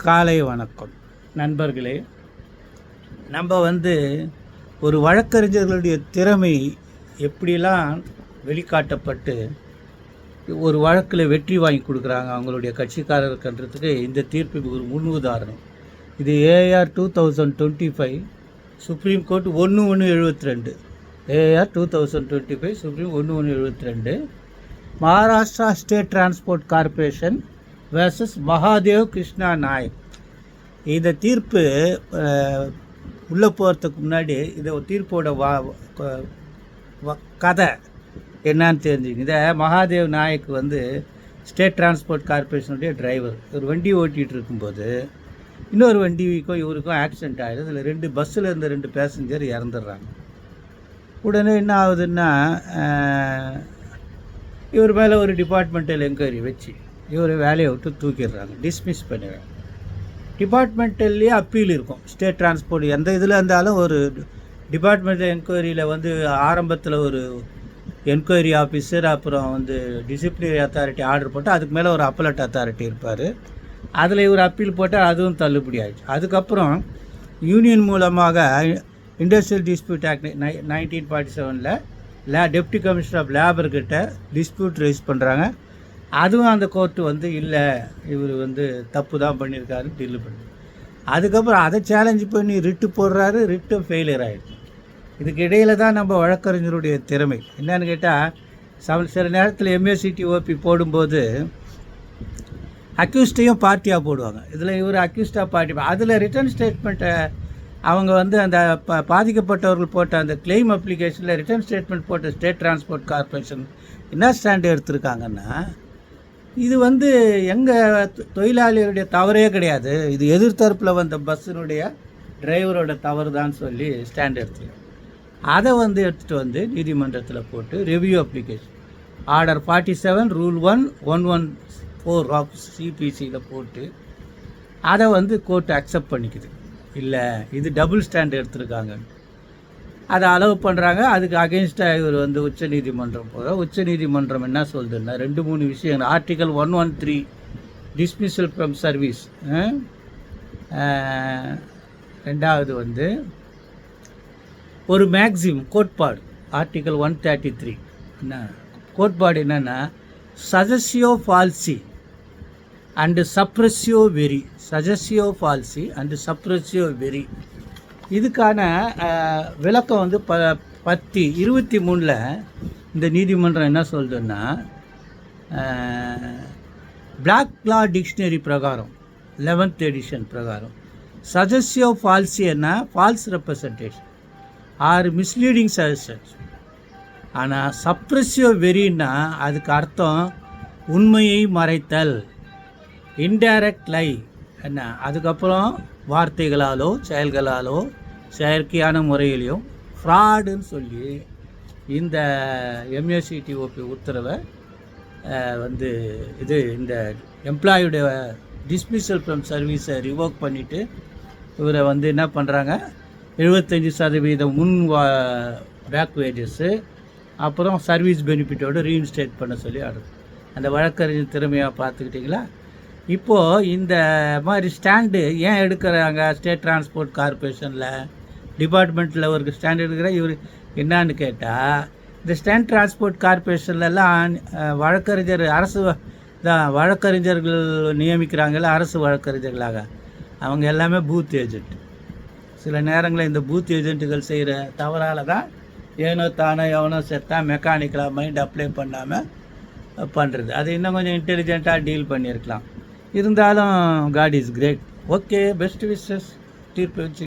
காலை வணக்கம் நண்பர்களே. நம்ம ஒரு வழக்கறிஞர்களுடைய திறமை எப்படிலாம் வெளிக்காட்டப்பட்டு ஒரு வழக்கில் வெற்றி வாங்கி கொடுக்குறாங்க அவங்களுடைய கட்சிக்காரருக்குன்றதுக்கு இந்த தீர்ப்பு ஒரு முன் உதாரணம். இது AIR 2025 supreme court 1172, AIR 2025 supreme 1172, Maharashtra state transport corporation versus Mahadev Krishna Naik. இந்த தீர்ப்பு உள்ளே போகிறதுக்கு முன்னாடி இதை தீர்ப்போட கதை என்னான்னு தெரிஞ்சுங்க. இதை மகாதேவ் நாயக் ஸ்டேட் டிரான்ஸ்போர்ட் கார்பரேஷனுடைய டிரைவர். ஒரு வண்டி ஓட்டிகிட்டு இருக்கும்போது இன்னொரு வண்டிக்கும் இவருக்கும் ஆக்சிடெண்ட் ஆகிடுது. அதில் 2 பஸ்ஸில் இருந்த 2 பேசஞ்சர் இறந்துடுறாங்க. உடனே என்ன ஆகுதுன்னா, இவர் மேலே ஒரு டிபார்ட்மெண்டல் என்கொயரி வச்சு இவர் வேலையை விட்டு தூக்கிடுறாங்க, டிஸ்மிஸ் பண்ணிடுறாங்க. டிபார்ட்மெண்டல்லையே அப்பீல் இருக்கும். ஸ்டேட் டிரான்ஸ்போர்ட் எந்த இதில் இருந்தாலும் ஒரு டிபார்ட்மெண்டல் என்கொயரியில் ஆரம்பத்தில் ஒரு என்கொயரி ஆஃபீஸர், அப்புறம் டிசிப்ளினரி அத்தாரிட்டி ஆர்டர் போட்டு அதுக்கு மேலே ஒரு அப்பலட் அத்தாரிட்டி இருப்பார். அதில் இவர் அப்பீல் போட்டால் அதுவும் தள்ளுபடி ஆகிடுச்சு. அதுக்கப்புறம் யூனியன் மூலமாக industrial dispute act 1947 deputy commissioner of லேபர்கிட்ட டிஸ்பியூட் ரைஸ் பண்ணுறாங்க. அதுவும் அந்த கோர்ட்டு இல்லை, இவர் தப்பு தான் பண்ணியிருக்காரு, டீல் பண்ணி. அதுக்கப்புறம் அதை சேலஞ்சு பண்ணி ரிட்டு போடுறாரு, ரிட்டும் ஃபெயிலியர் ஆகிடுச்சு. இதுக்கு இடையில் தான் நம்ம வழக்கறிஞருடைய திறமை என்னன்னு கேட்டால், சில நேரத்தில் எம்ஏசிடி ஓபி போடும்போது அக்யூஸ்டையும் பார்ட்டியாக போடுவாங்க. இதில் இவர் அக்யூஸ்டாக பார்ட்டி, அதில் ரிட்டர்ன் ஸ்டேட்மெண்ட்டை அவங்க அந்த பாதிக்கப்பட்டவர்கள் போட்ட அந்த கிளைம் அப்ளிகேஷனில் ரிட்டர்ன் ஸ்டேட்மெண்ட் போட்ட ஸ்டேட் டிரான்ஸ்போர்ட் கார்பரேஷன் என்ன ஸ்டாண்டு எடுத்திருக்காங்கன்னா, இது எங்கள் தொழிலாளிகளுடைய தவறே கிடையாது, இது எதிர்த்தரப்பில் வந்த பஸ்ஸினுடைய டிரைவரோட தவறு தான் சொல்லி ஸ்டாண்ட் எடுத்துருக்காங்க. அதை எடுத்துகிட்டு நீதிமன்றத்தில் போட்டு review application order 47 rule 1/114 of சிபிசியில் போட்டு அதை கோர்ட்டு அக்செப்ட் பண்ணிக்குது. இல்லை, இது டபுள் ஸ்டாண்ட் எடுத்திருக்காங்க, அதை அலோவ் பண்ணுறாங்க. அதுக்கு அகெயின்ஸ்டாக இவர் உச்ச நீதிமன்றம் போகிற. உச்ச நீதிமன்றம் என்ன சொல்லுதுன்னா, 2-3 விஷயங்கள். Article 113 dismissal from service. ரெண்டாவது ஒரு மேக்ஸிம் கோட்பாடு ஆர்டிகல் 133 என்ன கோட்பாடு என்னென்னா, suggestive falsi and suppressive very. Suggestive falsi and suppressive very. இதுக்கான விளக்கம் 10/23 இந்த நீதிமன்றம் என்ன சொல்லுதுன்னா, பிளாக் லா டிக்ஷனரி பிரகாரம் 11th எடிஷன் பிரகாரம் சஜஸ்டிவ் ஃபால்சி என்ன, false representation or misleading suggestions. ஆனால் சப்ரெசிவ் வெரின்னா அதுக்கு அர்த்தம் உண்மையை மறைத்தல், இன்டைரக்ட் லை என்ன. அதுக்கப்புறம் வார்த்தைகளாலோ செயல்களாலோ செயற்கையான முறையிலையும் ஃப்ராடுன்னு சொல்லி இந்த எம்ஏசிடிஓபி உத்தரவை இந்த எம்ப்ளாயுடைய டிஸ்மிஸல் ஃப்ரம் சர்வீஸை ரிவோக் பண்ணிவிட்டு இவரை என்ன பண்ணுறாங்க, 75% முன் பேக் வேஜஸ்ஸு, அப்புறம் சர்வீஸ் பெனிஃபிட்டோடு ரீஇன்ஸ்டேட் பண்ண சொல்லி ஆடுது. அந்த வழக்கறிஞர் திறமையாக பார்த்துக்கிட்டிங்களா. இப்போது இந்த மாதிரி ஸ்டாண்டு ஏன் எடுக்கிறாங்க? ஸ்டேட் டிரான்ஸ்போர்ட் கார்பரேஷனில் டிபார்ட்மெண்ட்டில் ஒரு ஸ்டாண்டு எடுக்கிற இவர் என்னான்னு கேட்டால், இந்த ஸ்டேட் டிரான்ஸ்போர்ட் கார்பரேஷன்லாம் வழக்கறிஞர் அரசு தான் வழக்கறிஞர்கள் நியமிக்கிறாங்கல்ல, அரசு வழக்கறிஞர்களாக. அவங்க எல்லாமே பூத் ஏஜென்ட். சில நேரங்களில் இந்த பூத் ஏஜென்ட்டுகள் செய்கிற தவறால் தான் ஏனோ தானோ எவனோ செத்தா மெக்கானிக்கலாக மைண்ட் அப்ளை பண்ணாமல் பண்ணுறது. அது இன்னும் கொஞ்சம் இன்டெலிஜென்ட்டாக டீல் பண்ணியிருக்கலாம். இருந்தாலும் God is great. Okay, best wishes. தீர்ப்பு வச்சு